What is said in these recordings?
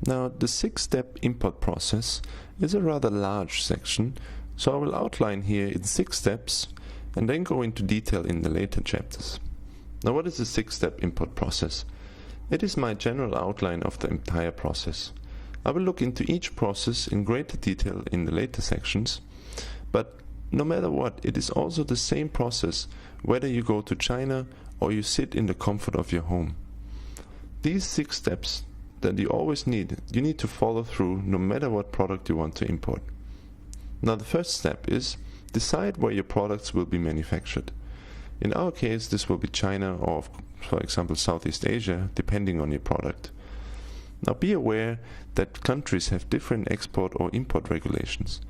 Now, the 6-step import process is a rather large section, so I will outline here in 6 steps and then go into detail in the later chapters. Now, what is the 6-step import process? It is my general outline of the entire process. I will look into each process in greater detail in the later sections, but no matter what, it is also the same process whether you go to China or you sit in the comfort of your home. These 6 steps that you always need, you need to follow through no matter what product you want to import. Now, the first step is decide where your products will be manufactured. In our case, this will be China or, for example, Southeast Asia, depending on your product. Now, be aware that countries have different export or import regulations.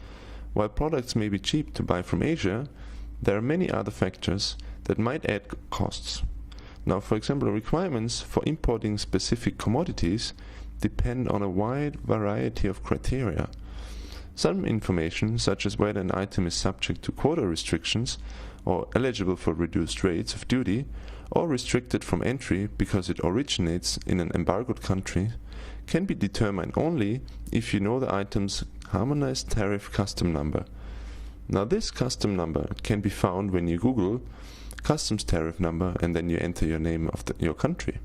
While products may be cheap to buy from Asia, there are many other factors that might add costs. Now, for example, requirements for importing specific commodities depend on a wide variety of criteria. Some information, such as whether an item is subject to quota restrictions or eligible for reduced rates of duty, or restricted from entry because it originates in an embargoed country, can be determined only if you know the item's harmonized tariff custom number. Now, this custom number can be found when you Google customs tariff number and then you enter your name of your country.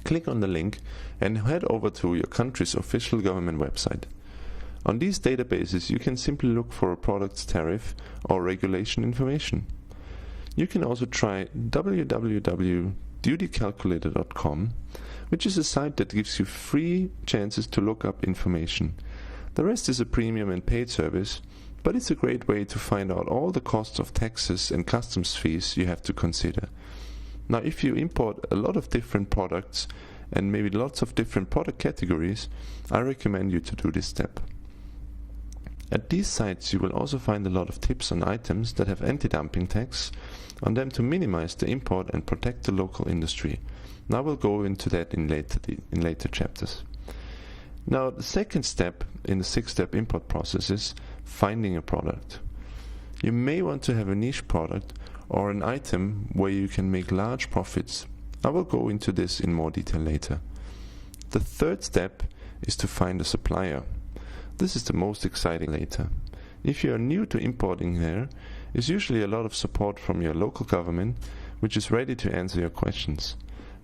Click on the link and head over to your country's official government website. On these databases, you can simply look for a product's tariff or regulation information. You can also try www.dutycalculator.com, which is a site that gives you free chances to look up information. The rest is a premium and paid service, but it's a great way to find out all the costs of taxes and customs fees you have to consider. Now, if you import a lot of different products and maybe lots of different product categories, I recommend you to do this step. At these sites, you will also find a lot of tips on items that have anti-dumping tax on them to minimize the import and protect the local industry. Now we'll go into that in later chapters. Now, the second step in the 6-step import process is finding a product. You may want to have a niche product or an item where you can make large profits. I will go into this in more detail later. The third step is to find a supplier. This is the most exciting later. If you are new to importing, there is usually a lot of support from your local government, which is ready to answer your questions.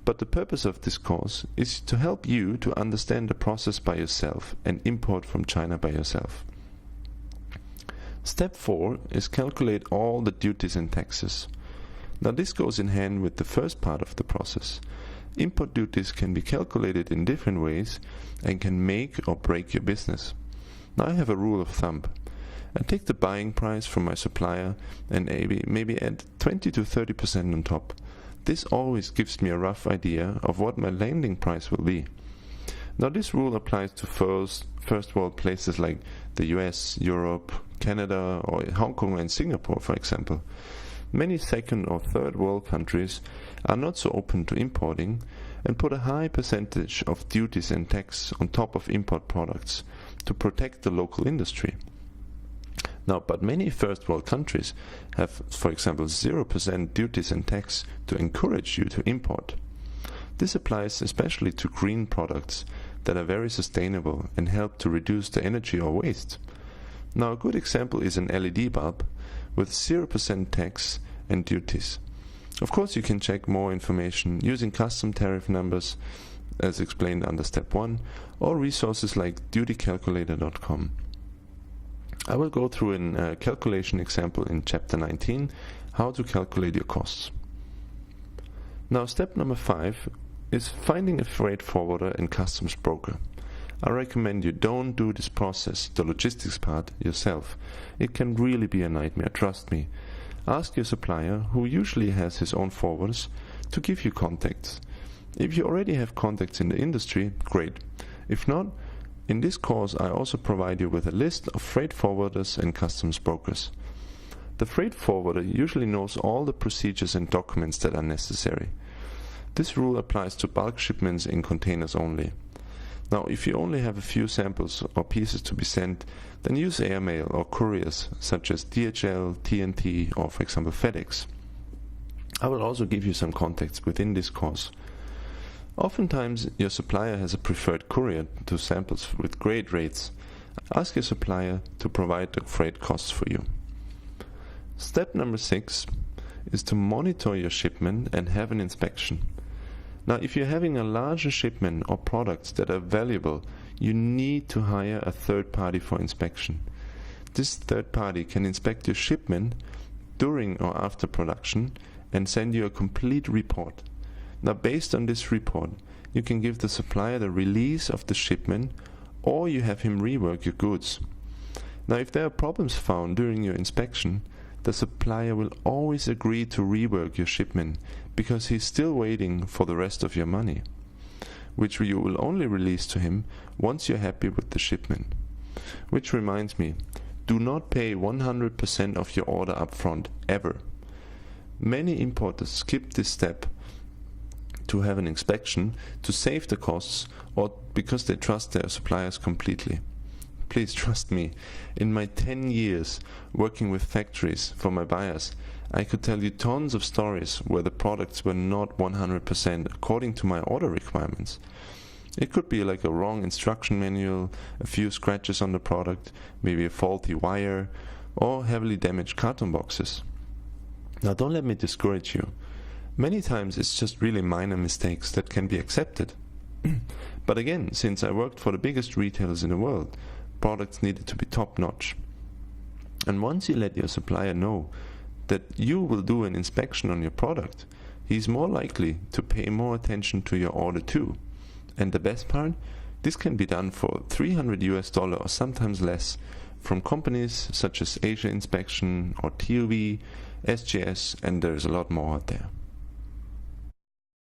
But the purpose of this course is to help you to understand the process by yourself and import from China by yourself. Step 4 is calculate all the duties and taxes. Now, this goes in hand with the first part of the process. Import duties can be calculated in different ways and can make or break your business. Now, I have a rule of thumb. I take the buying price from my supplier and maybe add 20 to 30% on top. This always gives me a rough idea of what my landing price will be. Now, this rule applies to first world places like the US, Europe, Canada, or Hong Kong and Singapore, for example. Many second or third world countries are not so open to importing and put a high percentage of duties and tax on top of import products to protect the local industry. Now, but many first world countries have, for example, 0% duties and tax to encourage you to import. This applies especially to green products that are very sustainable and help to reduce the energy or waste. Now, a good example is an LED bulb with 0% tax and duties. Of course, you can check more information using custom tariff numbers as explained under step 1 or resources like dutycalculator.com. I will go through a calculation example in chapter 19, how to calculate your costs. Now, step number 5 is finding a freight forwarder and customs broker. I recommend you don't do this process, the logistics part, yourself. It can really be a nightmare, trust me. Ask your supplier, who usually has his own forwarders, to give you contacts. If you already have contacts in the industry, great. If not, in this course I also provide you with a list of freight forwarders and customs brokers. The freight forwarder usually knows all the procedures and documents that are necessary. This rule applies to bulk shipments in containers only. Now, if you only have a few samples or pieces to be sent, then use airmail or couriers such as DHL, TNT, or for example FedEx. I will also give you some contacts within this course. Oftentimes, your supplier has a preferred courier to samples with great rates. Ask your supplier to provide the freight costs for you. Step number 6 is to monitor your shipment and have an inspection. Now, if you're having a larger shipment or products that are valuable, you need to hire a third party for inspection. This third party can inspect your shipment during or after production and send you a complete report. Now, based on this report, you can give the supplier the release of the shipment, or you have him rework your goods. Now, if there are problems found during your inspection, the supplier will always agree to rework your shipment because he's still waiting for the rest of your money, which you will only release to him once you're happy with the shipment. Which reminds me, do not pay 100% of your order up front, ever. Many importers skip this step to have an inspection to save the costs or because they trust their suppliers completely. Please trust me, in my 10 years working with factories for my buyers, I could tell you tons of stories where the products were not 100% according to my order requirements. It could be like a wrong instruction manual, a few scratches on the product, maybe a faulty wire, or heavily damaged carton boxes. Now, don't let me discourage you. Many times it's just really minor mistakes that can be accepted. But again, since I worked for the biggest retailers in the world, products needed to be top-notch. And once you let your supplier know that you will do an inspection on your product, he's more likely to pay more attention to your order too. And the best part, this can be done for $300 or sometimes less from companies such as Asia Inspection or TUV, SGS, and there's a lot more out there.